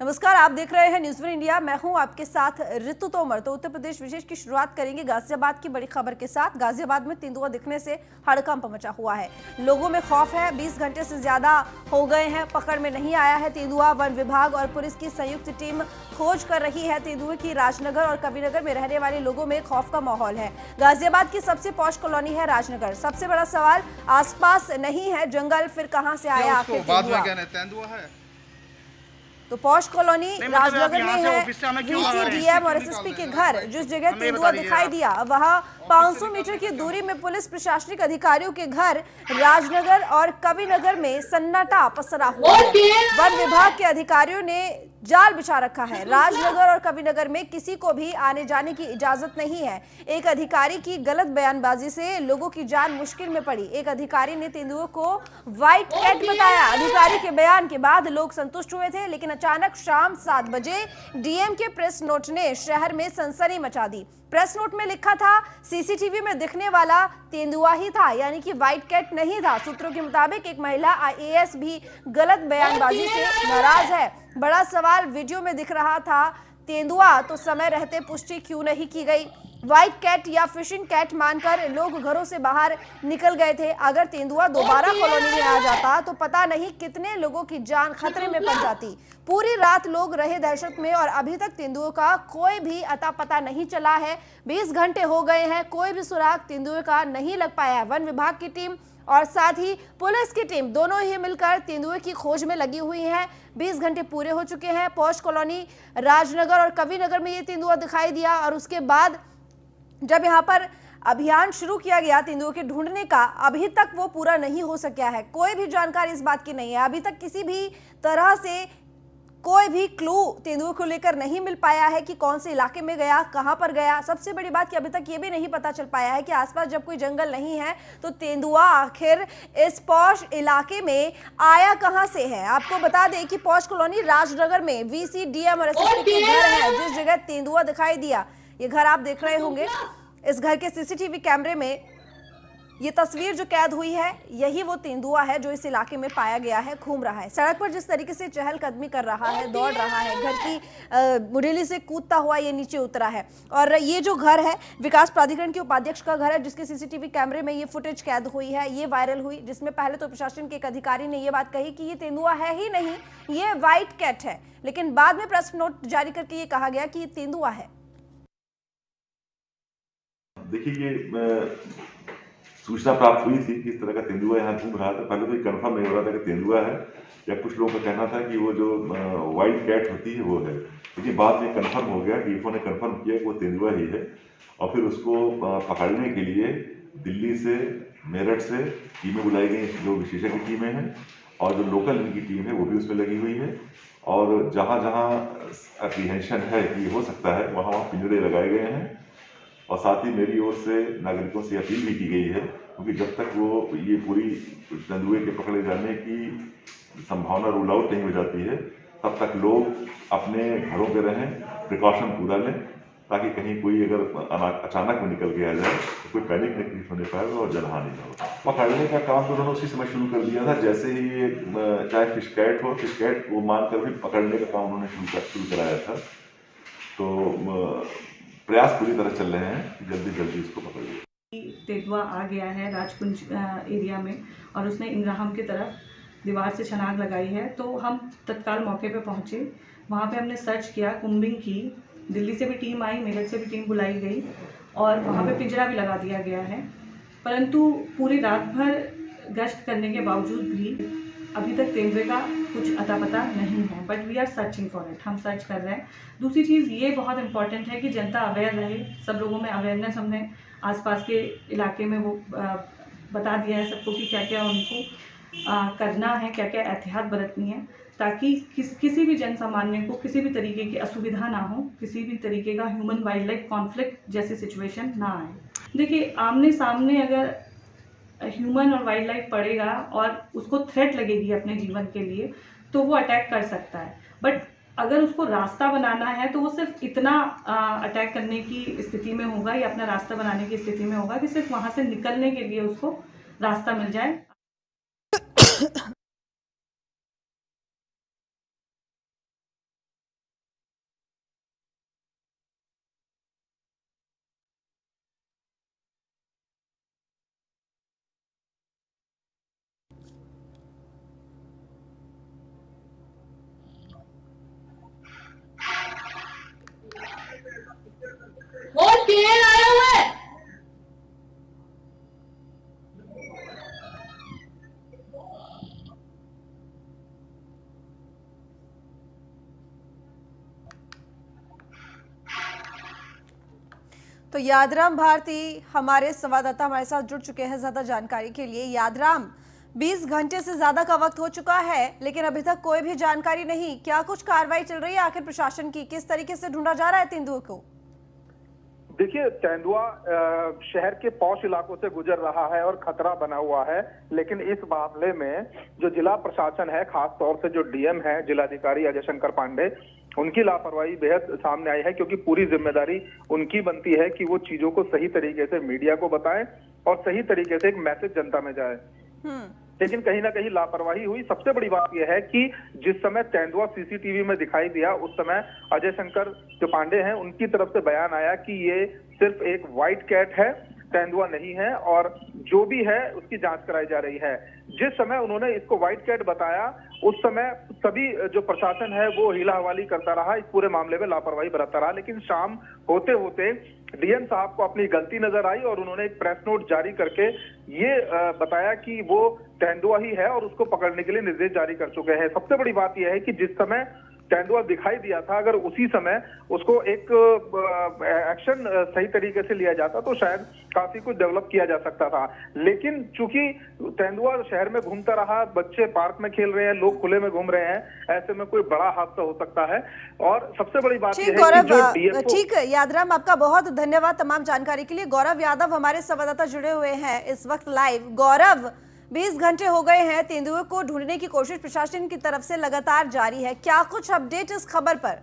नमस्कार, आप देख रहे हैं न्यूज़ वन इंडिया। मैं हूं आपके साथ ऋतु तोमर। तो उत्तर प्रदेश विशेष की शुरुआत करेंगे गाजियाबाद की बड़ी खबर के साथ। गाजियाबाद में तेंदुआ दिखने से हड़कंप मचा हुआ है, लोगों में खौफ है। 20 घंटे से ज्यादा हो गए हैं, पकड़ में नहीं आया है तेंदुआ। वन विभाग और पुलिस की संयुक्त टीम खोज कर रही है तेंदुए की। राजनगर और कविनगर में रहने वाले लोगों में खौफ का माहौल है। गाजियाबाद की सबसे पॉश कॉलोनी है राजनगर। सबसे बड़ा सवाल, आसपास नहीं है जंगल, फिर कहां से आया आखिर तेंदुआ है? तो पॉश कॉलोनी राजनगर में है। क्यों आ रहे हैं? डीएम और एसएसपी के घर, जिस जगह तेंदुआ दिखाई दिया वहां 500 मीटर की दूरी में पुलिस प्रशासनिक अधिकारियों के घर राजनगर और कविनगर में सन्नाटा पसरा हुआ है। वन विभाग के अधिकारियों ने जाल बिछा रखा है। राजनगर और कविनगर में किसी को भी आने जाने की इजाजत नहीं है। एक अधिकारी की गलत बयानबाजी से लोगों की जान मुश्किल में पड़ी। एक अधिकारी ने तेंदुए को व्हाइट कैट बताया। अधिकारी के बयान के बाद लोग संतुष्ट हुए थे, लेकिन अचानक शाम 7 बजे डीएम के प्रेस नोट ने शहर में सनसनी मचा दी। प्रेस नोट में लिखा था, सीसीटीवी में दिखने वाला तेंदुआ ही था, यानी कि व्हाइट कैट नहीं था। सूत्रों के मुताबिक एक महिला आईएएस भी गलत बयानबाजी से नाराज है। बड़ा सवाल, वीडियो में दिख रहा था तेंदुआ, तो समय रहते पुष्टि क्यों नहीं की गई? व्हाइट कैट या फिशिंग कैट मानकर लोग घरों से बाहर निकल गए थे। अगर तेंदुआ दोबारा कॉलोनी में आ जाता तो पता नहीं कितने लोगों की जान खतरे में पड़ जाती। पूरी रात लोग रहे दहशत में और अभी तक तेंदुए का कोई भी अता पता नहीं चला है। 20 घंटे हो गए हैं, कोई भी सुराग तेंदुए का नहीं लग पाया है। वन विभाग की टीम और साथ ही पुलिस की टीम दोनों ही मिलकर तेंदुए की खोज में लगी हुई हैं। 20 घंटे पूरे हो चुके हैं। पॉश कॉलोनी राजनगर और कविनगर में ये तेंदुआ दिखाई दिया और उसके बाद जब यहाँ पर अभियान शुरू किया गया तेंदुए के ढूंढने का, अभी तक वो पूरा नहीं हो सका है। कोई भी जानकारी इस बात की नहीं है। अभी तक किसी भी तरह से कोई भी क्लू तेंदुए को लेकर नहीं मिल पाया है कि कौन से इलाके में गया, कहां पर गया। सबसे बड़ी बात कि अभी तक ये भी नहीं पता चल पाया है कि आसपास जब कोई जंगल नहीं है तो तेंदुआ आखिर इस पॉश इलाके में आया कहां से है। आपको बता दें कि पॉश कॉलोनी राजनगर में वीसी, डीएम और एसएसपी के घर है, जिस जगह तेंदुआ दिखाई दिया। ये घर आप देख रहे होंगे। इस घर के सीसीटीवी कैमरे में ये तस्वीर जो कैद हुई है, यही वो तेंदुआ है जो इस इलाके में पाया गया है, घूम रहा है। सड़क पर जिस तरीके से चहलकदमी कर रहा है, दौड़ रहा है, घर की मुढ़ेली से कूदता हुआ ये नीचे उतरा है। और ये जो घर है विकास प्राधिकरण के उपाध्यक्ष का घर है, जिसके सीसीटीवी कैमरे में ये फुटेज कैद हुई है, ये वायरल हुई, जिसमें पहले तो प्रशासन के एक अधिकारी ने ये बात कही कि ये तेंदुआ है ही नहीं, ये व्हाइट कैट है। लेकिन बाद में प्रेस नोट जारी करके ये कहा गया कि ये तेंदुआ है। देखिए, ये सूचना प्राप्त हुई थी कि इस तरह का तेंदुआ यहाँ घूम रहा था। पहले तो ये कंफर्म नहीं हो रहा था कि तेंदुआ है, या कुछ लोगों का कहना था कि वो जो व्हाइट कैट होती है वो है। लेकिन बाद में कंफर्म हो गया, डीएफओ ने कंफर्म किया कि वो तेंदुआ ही है। और फिर उसको पकड़ने के लिए दिल्ली से, मेरठ से टीमें बुलाई गई, जो विशेषज्ञ टीमें हैं, और जो लोकल इनकी टीम है वो भी उसमें लगी हुई है। और जहाँ जहाँ एप्रीहेंशन है कि हो सकता है, वहाँ वहाँ पिंजरे लगाए गए हैं। और साथ ही मेरी ओर से नागरिकों से अपील भी की गई है, क्योंकि जब तक वो ये पूरी तेंदुए के पकड़े जाने की संभावना रूल आउट नहीं हो जाती है, तब तक लोग अपने घरों पे रहें, प्रिकॉशन पूरा लें, ताकि कहीं कोई अगर अचानक में निकल के आ जाए तो कोई पैनिक नहीं होने पाएगा और जनहानि न हो। पकड़ने का काम तो उन्होंने उसी समय शुरू कर दिया था, जैसे ही ये चाहे फिश कैट को मानकर भी पकड़ने का काम उन्होंने शुरू कराया था। तो प्रयास पूरी तरह चल रहे हैं कि जल्दी जल्दी इसको पकड़ लिया। तेंदुआ आ गया है राजकुंज एरिया में और उसने इंद्राहम की तरफ दीवार से छलांग लगाई है। तो हम तत्काल मौके पे पहुंचे, वहाँ पे हमने सर्च किया, कुम्बिंग की। दिल्ली से भी टीम आई, मेरठ से भी टीम बुलाई गई और वहाँ पे पिंजरा भी लगा दिया गया है। परंतु पूरी रात भर गश्त करने के बावजूद भी अभी तक तेंदुए का कुछ अता पता नहीं है। But we are searching for it, हम सर्च कर रहे हैं। दूसरी चीज़ ये बहुत इंपॉर्टेंट है कि जनता अवेयर रहे, सब लोगों में अवेयरनेस हमने आसपास के इलाके में वो बता दिया है सबको कि क्या क्या उनको करना है, क्या क्या एहतियात बरतनी है, ताकि किसी भी जन सामान्य को किसी भी तरीके की असुविधा ना हो, किसी भी तरीके का ह्यूमन वाइल्ड लाइफ कॉन्फ्लिक्ट जैसी सिचुएशन ना आए। देखिए, आमने सामने अगर ह्यूमन और वाइल्ड लाइफ पड़ेगा और उसको थ्रेट लगेगी अपने जीवन के लिए, तो वो अटैक कर सकता है। बट अगर उसको रास्ता बनाना है तो वो सिर्फ इतना अटैक करने की स्थिति में होगा या अपना रास्ता बनाने की स्थिति में होगा कि सिर्फ वहाँ से निकलने के लिए उसको रास्ता मिल जाए। तो यादराम भारती हमारे संवाददाता हमारे साथ जुड़ चुके हैं ज्यादा जानकारी के लिए। यादराम, 20 घंटे से ज्यादा का वक्त हो चुका है लेकिन अभी तक कोई भी जानकारी नहीं, क्या कुछ कार्रवाई चल रही है आखिर प्रशासन की? किस तरीके से ढूंढा जा रहा है तेंदुए को? देखिए, तेंदुआ शहर के पॉश इलाकों से गुजर रहा है और खतरा बना हुआ है, लेकिन इस मामले में जो जिला प्रशासन है, खास तौर से जो डीएम है, जिलाधिकारी अजय शंकर पांडे, उनकी लापरवाही बेहद सामने आई है, क्योंकि पूरी जिम्मेदारी उनकी बनती है कि वो चीजों को सही तरीके से मीडिया को बताएं और सही तरीके से एक मैसेज जनता में जाए। लेकिन कहीं ना कहीं लापरवाही हुई। सबसे बड़ी बात यह है कि जिस समय तेंदुआ सीसीटीवी में दिखाई दिया, उस समय अजय शंकर जो पांडे हैं, उनकी तरफ से बयान आया कि ये सिर्फ एक व्हाइट कैट है, तेंदुआ नहीं है, और जो भी है उसकी जांच कराई जा रही है। जिस समय उन्होंने इसको व्हाइट कैट बताया, उस समय सभी जो प्रशासन है वो हिला हवाली करता रहा, इस पूरे मामले में लापरवाही बरतता रहा। लेकिन शाम होते होते डीएम साहब को अपनी गलती नजर आई और उन्होंने एक प्रेस नोट जारी करके ये बताया कि वो तेंदुआ ही है और उसको पकड़ने के लिए निर्देश जारी कर चुके हैं। सबसे बड़ी बात यह है कि जिस समय तेंदुआ दिखाई दिया था, अगर उसी समय उसको एक एक्शन सही तरीके से लिया जाता तो शायद काफी कुछ डेवलप किया जा सकता था। लेकिन चूंकि तेंदुआ शहर में घूमता रहा, बच्चे पार्क में खेल रहे हैं, लोग खुले में घूम रहे हैं, ऐसे में कोई बड़ा हादसा हो सकता है। और सबसे बड़ी बात यह है कि जो DSO... ठीक है यादराम, आपका बहुत धन्यवाद तमाम जानकारी के लिए। गौरव यादव हमारे संवाददाता जुड़े हुए हैं इस वक्त लाइव। गौरव, 20 घंटे हो गए हैं, तेंदुए को ढूंढने की कोशिश प्रशासन की तरफ से लगातार जारी है, क्या कुछ अपडेट इस खबर पर?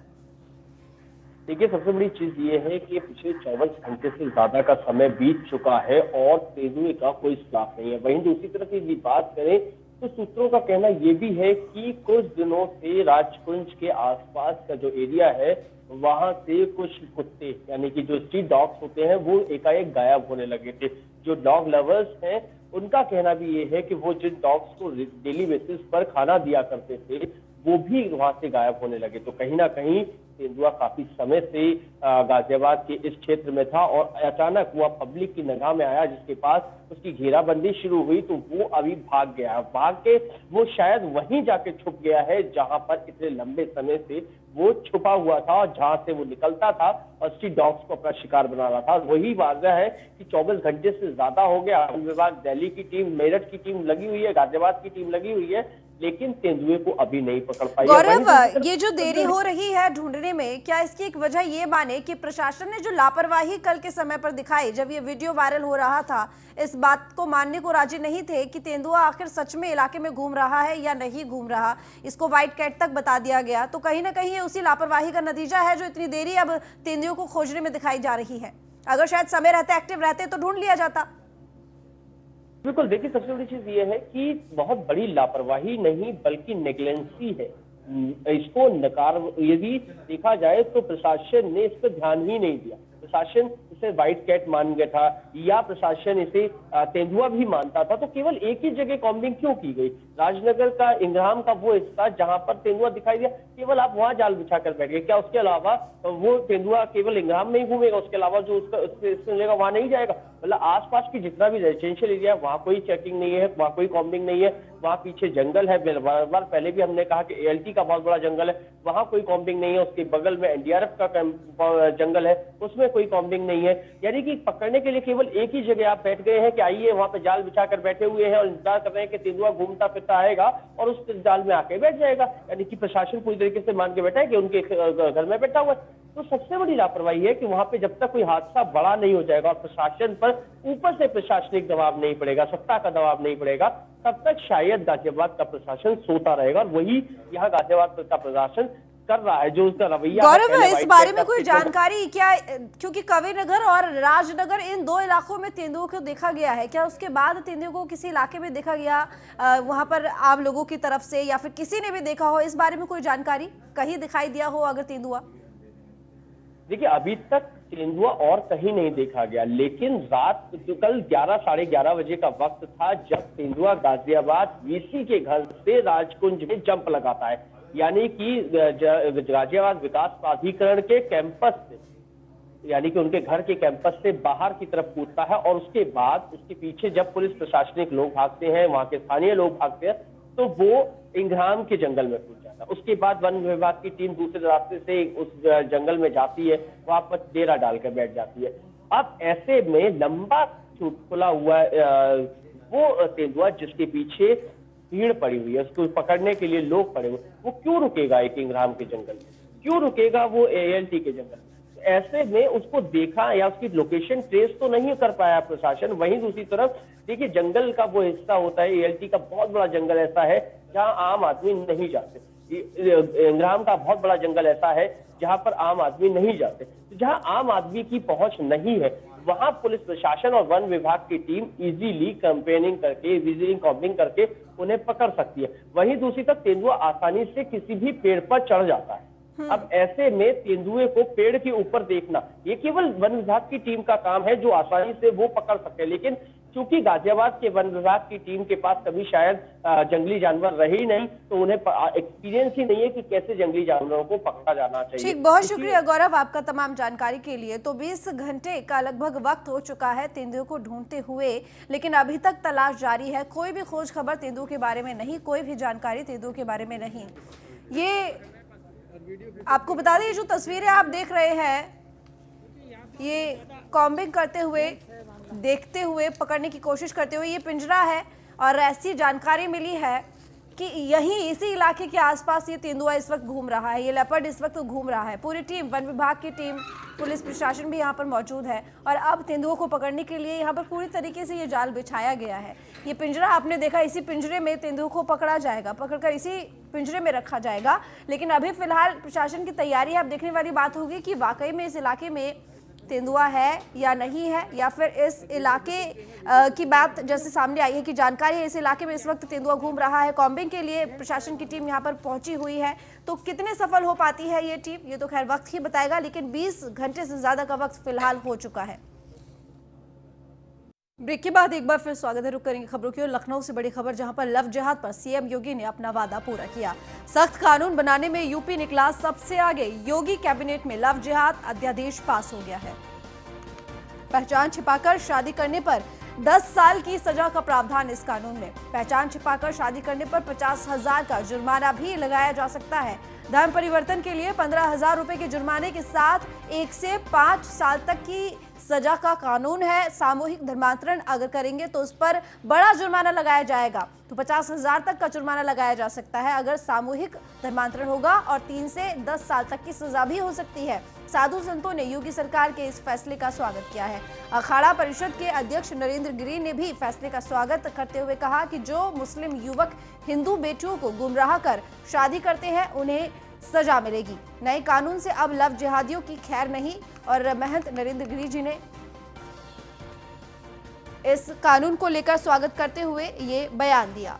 देखिए, सबसे बड़ी चीज ये है कि पिछले 24 घंटे से ज्यादा का समय बीत चुका है और तेंदुए का कोई सुराग नहीं है। वहीं दूसरी तरफ यदि बात करें तो सूत्रों का कहना ये भी है कि कुछ दिनों से राजकुंज के आसपास का जो एरिया है वहां से कुछ कुत्ते यानी कि जो स्ट्रीट डॉग्स होते हैं वो एकाएक गायब होने लगे थे। जो डॉग लवर्स हैं उनका कहना भी ये है कि वो जिन डॉग्स को डेली बेसिस पर खाना दिया करते थे वो भी वहां से गायब होने लगे। तो कहीं ना कहीं तेंदुआ काफी समय से गाजियाबाद के इस क्षेत्र में था और अचानक वह पब्लिक की निगाह में आया, जिसके पास उसकी घेराबंदी शुरू हुई तो वो अभी भाग गया। भाग के वो शायद वहीं जाके छुप गया है जहां पर इतने लंबे समय से वो छुपा हुआ था और जहां से वो निकलता था और स्ट्रीट डॉग्स को अपना शिकार बना रहा था। वही वजह है कि 24 घंटे से ज्यादा हो गया। वन विभाग, दिल्ली की टीम, मेरठ की टीम लगी हुई है, गाजियाबाद की टीम लगी हुई है, लेकिन तेंदुए को अभी नहीं पकड़ पाई। गौरव, ये जो देरी हो रही है ढूंढने में, क्या इसकी एक वजह ये माने कि प्रशासन ने जो लापरवाही कल के समय पर दिखाई, जब ये वीडियो वायरल हो रहा था, इस बात को मानने को राजी नहीं थे कि तेंदुआ आखिर सच में इलाके में घूम रहा है या नहीं घूम रहा, इसको व्हाइट कैट तक बता दिया गया, तो कहीं ना कहीं ये उसी लापरवाही का नतीजा है जो इतनी देरी अब तेंदुए को खोजने में दिखाई जा रही है। अगर शायद समय रहते, एक्टिव रहते तो ढूंढ लिया जाता। बिल्कुल, देखिए सबसे बड़ी चीज ये है कि बहुत बड़ी लापरवाही नहीं बल्कि नेग्लेंसी है। इसको नकार यदि देखा जाए तो प्रशासन ने इस पर ध्यान ही नहीं दिया। प्रशासन इसे व्हाइट कैट मान गया था या प्रशासन इसे तेंदुआ भी मानता था, तो केवल एक ही जगह कॉम्बिंग क्यों की गई? राजनगर का इंग्राम का वो हिस्सा जहां पर तेंदुआ दिखाई दिया, केवल आप वहां जाल बिछा कर बैठ गए क्या? उसके अलावा वो तेंदुआ केवल इंग्राम में ही घूमेगा, उसके अलावा जो उसका मिलेगा वहां नहीं जाएगा? मतलब आसपास की जितना भी रेजिडेंशियल एरिया है वहां कोई चेकिंग नहीं है, वहां कोई कॉम्बिंग नहीं है, वहां पीछे जंगल है, बार बार पहले भी हमने कहा कि ALT का बहुत बड़ा जंगल है, वहां कोई कॉम्बिंग नहीं है। उसके बगल में NDRF का जंगल है, उसमें कोई कॉम्बिंग नहीं है। यानी कि पकड़ने के लिए केवल एक ही जगह आप बैठ गए हैं कि आइए वहां पे जाल बिछाकर बैठे हुए हैं और इंतजार कर रहे हैं कि तेंदुआ घूमता फिरता आएगा और उस जाल में आके बैठ जाएगा। यानी कि प्रशासन पूरी तरीके से मान के बैठा है कि उनके घर में बैठा हुआ है। तो सबसे बड़ी लापरवाही है कि वहां पे जब तक कोई हादसा बड़ा नहीं हो जाएगा और प्रशासन पर ऊपर से प्रशासनिक दबाव नहीं पड़ेगा, सत्ता का दबाव नहीं पड़ेगा, तब तक शायद गाजियाबाद का प्रशासन सोता रहेगा और वही यहाँ गाजियाबाद का प्रशासन कर रहा है, जो उसका रवैया। गौरव, इस बारे में कोई जानकारी क्या, क्योंकि कविनगर और राजनगर इन दो इलाकों में तेंदुओं को देखा गया है, क्या उसके बाद तेंदुओं को किसी इलाके में देखा गया वहां पर आम लोगों की तरफ से, या फिर किसी ने भी देखा हो? इस बारे में कोई जानकारी कहीं दिखाई दिया हो अगर तेंदुआ? देखिए, अभी तक तेंदुआ और कहीं नहीं देखा गया, लेकिन रात जो कल 11 साढ़े 11 बजे का वक्त था जब तेंदुआ गाजियाबाद VC के घर से राजकुंज में जंप लगाता है। यानी कि गाजियाबाद विकास प्राधिकरण के कैंपस से, यानी कि उनके घर के कैंपस से बाहर की तरफ कूदता है और उसके बाद उसके पीछे जब पुलिस प्रशासनिक लोग भागते हैं, वहां के स्थानीय लोग भागते हैं, तो वो इंग्राम के जंगल में कूद जाता है। उसके बाद वन विभाग की टीम दूसरे रास्ते से उस जंगल में जाती है, वहां पर डेरा डालकर बैठ जाती है। अब ऐसे में लंबा खुला हुआ वो तेंदुआ जिसके पीछे भीड़ पड़ी हुई है, उसको पकड़ने के लिए लोग पड़े हुए, वो क्यों रुकेगा एक इंग्राम के जंगल में, क्यों रुकेगा वो ALT के जंगल में? ऐसे में उसको देखा या उसकी लोकेशन ट्रेस तो नहीं कर पाया प्रशासन। वहीं दूसरी तरफ देखिए, जंगल का वो हिस्सा होता है, ALT का बहुत बड़ा जंगल ऐसा है जहां आम आदमी नहीं जाते। इंग्राम का बहुत बड़ा जंगल ऐसा है जहां पर आम आदमी नहीं जाते। तो जहां आम आदमी की पहुंच नहीं है, वहां पुलिस प्रशासन और वन विभाग की टीम इजीली कैंपेनिंग करके, इजीली कॉम्बिंग करके उन्हें पकड़ सकती है। वहीं दूसरी तरफ तेंदुआ आसानी से किसी भी पेड़ पर चढ़ जाता है। अब ऐसे में तेंदुए को पेड़ के ऊपर देखना, ये केवल वन विभाग की टीम का काम है जो आसानी से वो पकड़ सके। लेकिन चूंकि गाजियाबाद के वन विभाग की टीम के पास कभी शायद जंगली जानवर रहे ही नहीं, तो उन्हें एक्सपीरियंस ही नहीं है कि कैसे जंगली जानवरों को पकड़ा जाना चाहिए। ठीक, बहुत शुक्रिया गौरव आपका तमाम जानकारी के लिए। तो 20 घंटे का लगभग वक्त हो चुका है तेंदुए को ढूंढते हुए, लेकिन अभी तक तलाश जारी है। कोई भी खोज खबर तेंदुए के बारे में नहीं, कोई भी जानकारी तेंदुए के बारे में नहीं। ये आपको बता दें, ये जो तस्वीरें आप देख रहे हैं, ये कॉम्बिंग करते हुए, देखते हुए, पकड़ने की कोशिश करते हुए, ये पिंजरा है और ऐसी जानकारी मिली है कि यहीं इसी इलाके के आसपास ये तेंदुआ इस वक्त घूम रहा है, ये लेपर्ड इस वक्त घूम रहा है। पूरी टीम, वन विभाग की टीम, पुलिस प्रशासन भी यहाँ पर मौजूद है और अब तेंदुओं को पकड़ने के लिए यहाँ पर पूरी तरीके से ये जाल बिछाया गया है। ये पिंजरा आपने देखा, इसी पिंजरे में तेंदुओं को पकड़ा जाएगा, पकड़कर इसी पिंजरे में रखा जाएगा। लेकिन अभी फिलहाल प्रशासन की तैयारी है। अब देखने वाली बात होगी कि वाकई में इस इलाके में तेंदुआ है या नहीं है, या फिर इस इलाके की बात जैसे सामने आई है कि जानकारी है इस इलाके में इस वक्त तेंदुआ घूम रहा है। कॉम्बिंग के लिए प्रशासन की टीम यहां पर पहुंची हुई है, तो कितने सफल हो पाती है ये टीम, ये तो खैर वक्त ही बताएगा। लेकिन 20 घंटे से ज्यादा का वक्त फिलहाल हो चुका है। ब्रेक के बाद एक बार फिर स्वागत है। रुक करेंगे खबरों की ओर। लखनऊ से बड़ी खबर, जहां पर लव जिहाद पर सीएम योगी ने अपना वादा पूरा किया। सख्त कानून बनाने में यूपी निकला सबसे आगे। योगी कैबिनेट में लव जिहाद अध्यादेश पास हो गया है। पहचान छिपाकर शादी करने पर 10 साल की सजा का प्रावधान इस कानून में। पहचान छिपाकर शादी करने पर 50,000 का जुर्माना भी लगाया जा सकता है। धर्म परिवर्तन के लिए 15,000 रुपए के जुर्माने के साथ 1 से 5 साल तक की सजा का कानून है। सामूहिक धर्मांतरण अगर करेंगे तो उस पर बड़ा जुर्माना लगाया जाएगा, तो 50,000 तक का जुर्माना लगाया जा सकता है अगर सामूहिक धर्मांतरण होगा, और 3 से 10 साल तक की सजा भी हो सकती है। साधु संतों ने योगी सरकार के इस फैसले का स्वागत किया है। अखाड़ा परिषद के अध्यक्ष नरेंद्र गिरी ने भी फैसले का स्वागत करते हुए कहा कि जो मुस्लिम युवक हिंदू बेटियों को गुमराह कर शादी करते हैं उन्हें सजा मिलेगी। नए कानून से अब लव जिहादियों की खैर नहीं। और महंत नरेंद्र गिरी जी ने इस कानून को लेकर स्वागत करते हुए ये बयान दिया।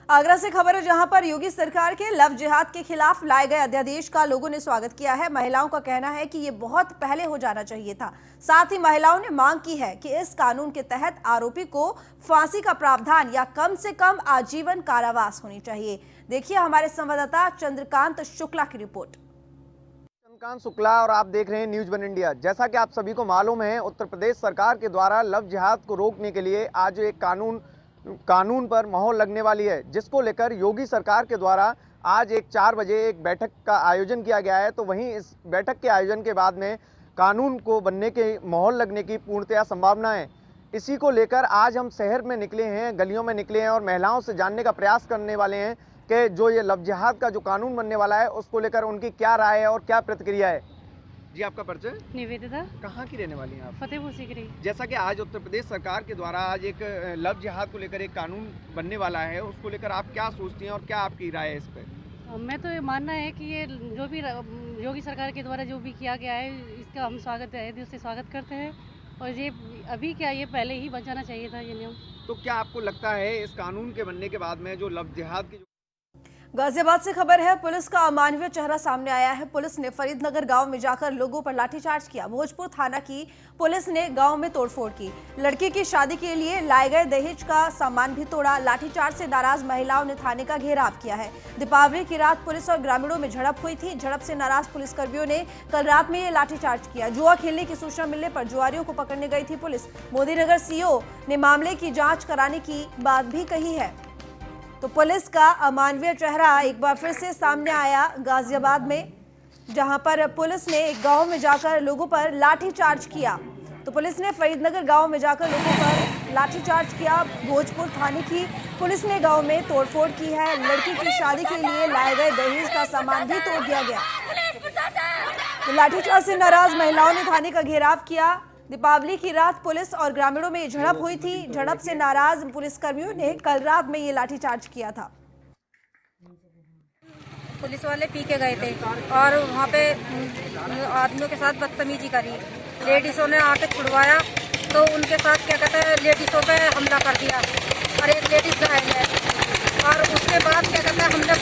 आगरा से खबर है, जहां पर योगी सरकार के लव जिहाद के खिलाफ लाए गए अध्यादेश का लोगों ने स्वागत किया है। महिलाओं का कहना है कि ये बहुत पहले हो जाना चाहिए था। साथ ही महिलाओं ने मांग की है कि इस कानून के तहत आरोपी को फांसी का प्रावधान या कम से कम आजीवन कारावास होनी चाहिए। देखिए हमारे संवाददाता चंद्रकांत शुक्ला की रिपोर्ट। चंद्रकांत शुक्ला और आप देख रहे हैं न्यूज़ वन इंडिया। जैसा कि आप सभी को मालूम है, उत्तर प्रदेश सरकार के द्वारा लव जिहाद को रोकने के लिए आज एक कानून पर मोहर लगने वाली है, जिसको लेकर योगी सरकार के द्वारा आज 4 बजे एक बैठक का आयोजन किया गया है। तो वहीं इस बैठक के आयोजन के बाद में कानून को बनने के मोहर लगने की पूर्णतया संभावना है। इसी को लेकर आज हम शहर में निकले हैं, गलियों में निकले हैं और महिलाओं से जानने का प्रयास करने वाले हैं कि जो ये लव जिहाद का जो कानून बनने वाला है उसको लेकर उनकी क्या राय है और क्या प्रतिक्रिया है। जी, आपका परिचय? निवेदिता। कहाँ की रहने वाली हैं आप? फतेहपुर सीकरी। जैसा कि आज उत्तर प्रदेश सरकार के द्वारा आज एक लव जिहाद को लेकर एक कानून बनने वाला है, उसको लेकर आप क्या सोचती हैं और क्या आपकी राय है इस पर? मैं तो ये मानना है कि ये जो भी योगी सरकार के द्वारा जो भी किया गया है, इसका हम स्वागत है, दिल से स्वागत करते हैं। और ये अभी क्या, ये पहले ही बन जाना चाहिए था ये नियम। तो क्या आपको लगता है इस कानून के बनने के बाद में जो लव जिहाद की गाजियाबाद से खबर है, पुलिस का अमानवीय चेहरा सामने आया है। पुलिस ने फरीदनगर गांव में जाकर लोगों पर लाठीचार्ज किया। भोजपुर थाना की पुलिस ने गांव में तोड़फोड़ की। लड़की की शादी के लिए लाए गए दहेज का सामान भी तोड़ा। लाठीचार्ज से नाराज महिलाओं ने थाने का घेराव किया है। दीपावली की रात पुलिस और ग्रामीणों में झड़प हुई थी। झड़प से नाराज पुलिसकर्मियों ने कल रात में ये लाठीचार्ज किया। जुआ खेलने की सूचना मिलने पर जुआरियों को पकड़ने गई थी पुलिस। मोदीनगर सीओ ने मामले की जाँच कराने की बात भी कही है। तो पुलिस का अमानवीय चेहरा एक बार फिर से सामने आया गाजियाबाद में, जहां पर पुलिस ने एक गांव में जाकर लोगों पर लाठीचार्ज किया। तो पुलिस ने फरीदनगर गांव में जाकर लोगों पर लाठीचार्ज किया। भोजपुर थाने की पुलिस ने गांव में तोड़फोड़ की है। लड़की की शादी के लिए लाए गए दहेज का सामान भी तोड़ दिया गया। तो लाठीचार्ज से नाराज महिलाओं ने थाने का घेराव किया। दीपावली की रात पुलिस और ग्रामीणों में झड़प हुई थी। झड़प से नाराज पुलिसकर्मियों ने कल रात में ये लाठीचार्ज किया था। पुलिस वाले पी के गए थे और वहाँ पे आदमियों के साथ बदतमीजी करी। लेडीज़ों ने आके छुड़वाया तो उनके साथ क्या कहते हैं लेडीज़ों पे हमला कर दिया और एक लेडीज़ घायल है। और उसके बाद क्या कहते हैं हमने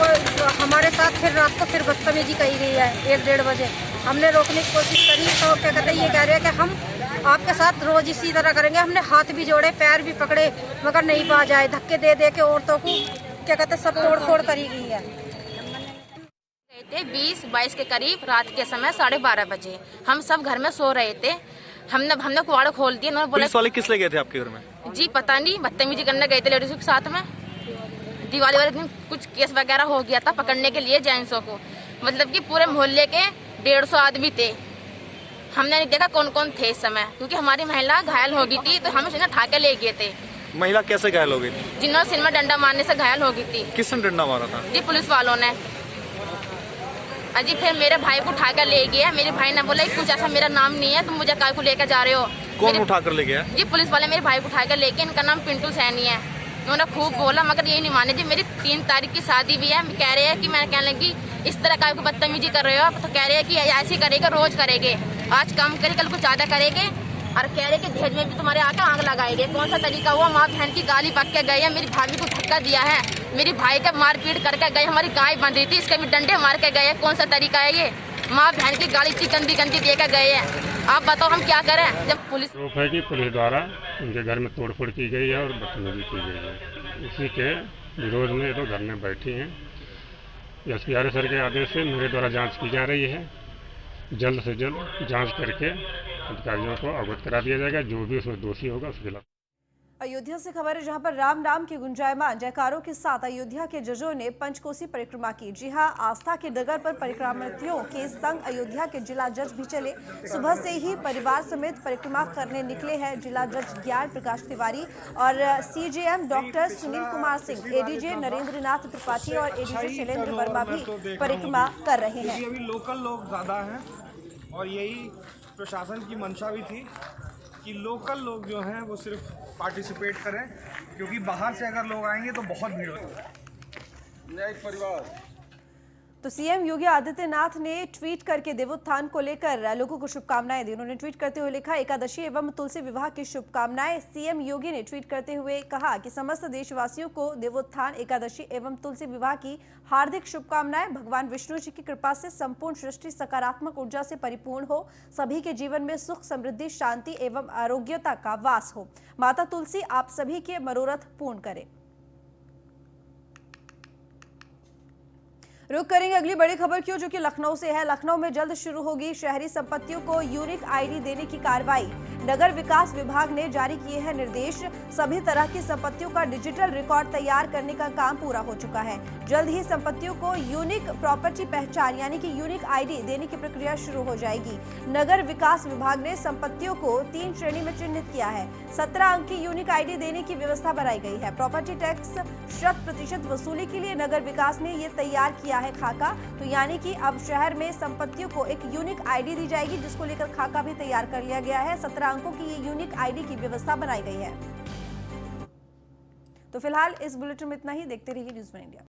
हमारे साथ फिर रात को फिर बदतमीजी कही गई है 1-1:30 बजे। हमने रोकने की कोशिश करी तो क्या कहते हैं ये कह रहे हैं कि हम आपके साथ रोज इसी तरह करेंगे। हमने हाथ भी जोड़े, पैर भी पकड़े, मगर नहीं पा जाए। धक्के दे दे के औरतों को क्या कहते हैं सब तोड़-फोड़ करी गई है। 20-22 के करीब रात के समय 12:30 बजे हम सब घर में सो रहे थे। हमने कुआड़ खोल दिया। उन्होंने बोला पुलिस वाले किस लिए गए थे आपके घर में? जी पता नहीं, बदतमीजी करने गए थे लेडीज के साथ में। दिवाली वाले दिन कुछ केस वगैरह हो गया था पकड़ने के लिए जेंट्सों को। मतलब कि पूरे मोहल्ले के 150 आदमी थे। हमने नहीं देखा कौन कौन थे इस समय, क्योंकि हमारी महिला घायल हो गई थी तो हम उसे उठा के ले गए थे। महिला कैसे घायल हो गई? जिन्होंने सिर में डंडा मारने से घायल हो गई थी। किसने डंडा मारा था? जी पुलिस वालों ने। अजी फिर मेरे भाई को उठा कर ले गया। मेरे भाई ने बोला कुछ ऐसा मेरा नाम नहीं है, तुम मुझे काय को लेकर जा रहे हो। कौन उठा कर ले गया? जी पुलिस वाले मेरे भाई को उठा कर लेके, इनका नाम पिंटू सैनी है। उन्होंने खूब बोला मगर यही नहीं माने। जी मेरी 3 तारीख की शादी भी है। कह रहे हैं कि मैं कहने लगी इस तरह काय को बदतमीजी कर रहे हो, तो कह रहे हैं कि ऐसे करेगा रोज करेंगे, आज कम करे कल कुछ ज्यादा करेंगे। और कह रहे कि दहेज में भी तुम्हारे आके आग लगाएंगे। कौन सा तरीका हुआ? माँ बहन की गाली पक के गए हैं, मेरी भाभी को धक्का दिया है, मेरी भाई का मारपीट करके गए, हमारी गाय बंध रही थी इसके भी डंडे मार के गए। कौन सा तरीका है ये? माँ बहन की गाली इतनी गंदी गंदी दे के गए हैं। आप बताओ हम क्या करें? जब पुलिस है कि पुलिस द्वारा उनके घर में तोड़फोड़ की गई है और बदतमीजी की गई है। इसी के विरोध में तो घर में बैठी हैं। एसपी आर्य सर के आदेश से मेरे द्वारा जांच की जा रही है। जल्द से जल्द जांच करके अधिकारियों को अवगत करा दिया जाएगा। जो भी उसमें दोषी होगा उसके खिलाफ। अयोध्या से खबर है, जहां पर राम नाम के गुंजायमान जयकारों के साथ अयोध्या के जजों ने पंचकोसी परिक्रमा की। जी हां, आस्था के डगर पर परिक्रमार्थियों के संग अयोध्या के जिला जज भी चले। सुबह से ही परिवार समेत परिक्रमा करने निकले हैं जिला जज ज्ञान प्रकाश तिवारी और CJM doctor Sunil Kumar Singh, ADJ Narendra Nath Tripathi और एडीजे शैलेंद्र वर्मा भी परिक्रमा कर रहे हैं। अभी लोकल लोग ज्यादा हैं और यही प्रशासन की मंशा भी थी कि लोकल लोग जो हैं वो सिर्फ पार्टिसिपेट करें, क्योंकि बाहर से अगर लोग आएंगे तो बहुत भीड़ होती है। न्यायिक परिवार तो सीएम योगी आदित्यनाथ ने ट्वीट करके देवोत्थान को लेकर लोगों को शुभकामनाएं दी। उन्होंने ट्वीट करते हुए लिखा, एकादशी एवं तुलसी विवाह की शुभकामनाएं। सीएम योगी ने ट्वीट करते हुए कहा कि समस्त देशवासियों को देवोत्थान, एकादशी एवं तुलसी विवाह की हार्दिक शुभकामनाएं। भगवान विष्णु जी की कृपा से संपूर्ण सृष्टि सकारात्मक ऊर्जा से परिपूर्ण हो, सभी के जीवन में सुख, समृद्धि, शांति एवं आरोग्यता का वास हो। माता तुलसी आप सभी के मनोरथ पूर्ण करे। रुक करेंगे अगली बड़ी खबर की, जो कि लखनऊ से है। लखनऊ में जल्द शुरू होगी शहरी संपत्तियों को यूनिक आईडी देने की कार्रवाई। नगर विकास विभाग ने जारी किए हैं निर्देश। सभी तरह की संपत्तियों का डिजिटल रिकॉर्ड तैयार करने का काम पूरा हो चुका है। जल्द ही संपत्तियों को यूनिक प्रॉपर्टी पहचान यानी कि यूनिक आईडी देने की प्रक्रिया शुरू हो जाएगी। नगर विकास विभाग ने संपत्तियों को 3 श्रेणी में चिन्हित किया है। 17 अंक की यूनिक आईडी देने की व्यवस्था बनाई गई है। प्रॉपर्टी टैक्स 100% वसूली के लिए नगर विकास ने ये तैयार किया है खाका। तो यानी कि अब शहर में संपत्तियों को एक यूनिक आईडी दी जाएगी, जिसको लेकर खाका भी तैयार कर लिया गया है। 17 अंकों की ये यूनिक आईडी की व्यवस्था बनाई गई है। तो फिलहाल इस बुलेटिन में इतना ही। देखते रहिए न्यूज़ वन इंडिया।